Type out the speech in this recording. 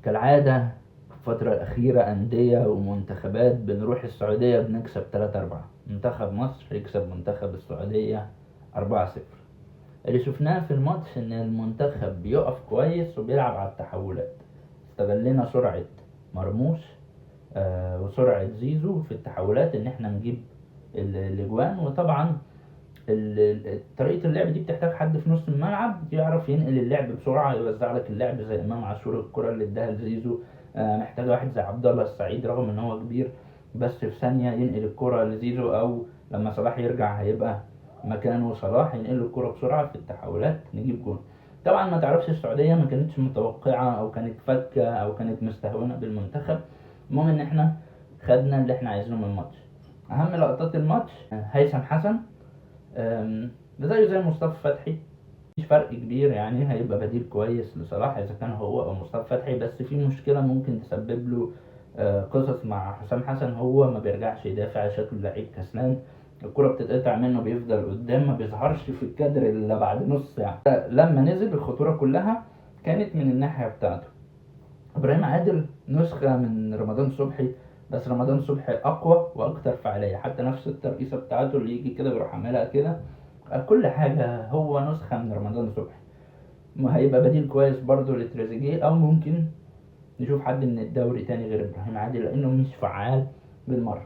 كالعادة في الفترة الأخيرة أندية ومنتخبات بنروح السعودية بنكسب 3-4. منتخب مصر يكسب منتخب السعودية 4-0. اللي شفناه في الماتش إن المنتخب بيقف كويس وبيلعب على التحولات. استغلنا سرعة مرموش وسرعة زيزو في التحولات إن احنا نجيب الأجوان. وطبعا طريقة اللعب دي بتحتاج حد في نص الملعب يعرف ينقل اللعب بسرعة، يوزع لك اللعب زي إمام عاشور الكرة اللي اداها لزيزو. محتاج واحد زي عبد الله السعيد رغم ان هو كبير، بس في ثانية ينقل الكرة لزيزو، او لما صلاح يرجع هيبقى مكانه صلاح ينقل له الكرة بسرعة في التحولات نجيب جون. طبعا ما تعرفش السعودية ما كانتش متوقعة او كانت فكة او كانت مستهونة بالمنتخب. المهم ان احنا خدنا اللي احنا عايزينه من الماتش. اهم لقطات الماتش هيثم حسن ده زيه زي مصطفى فتحي، مفيش فرق كبير يعني، هيبقى بديل كويس لصلاح اذا كان هو او مصطفى فتحي. بس في مشكله ممكن تسبب له قصص مع حسام حسن، هو ما بيرجعش يدافع، شكله لعيب كسلان، الكرة بتتقطع منه بيفضل قدام ما بيظهرش في الكادر الا بعد نص ساعه. لما نزل الخطوره كلها كانت من الناحيه بتاعته. ابراهيم عادل نسخه من رمضان صبحي، بس رمضان صبحي اقوى واكثر فعاليه، حتى نفس الترقيصه بتاعته اللي يجي كده بيروح عاملها كده، كل حاجه هو نسخه من رمضان صبحي. ما هيبقى بديل كويس برضو لتريزيجيه، او ممكن نشوف حد من الدوري تاني غير ابراهيم عادل لانه مش فعال بالمره.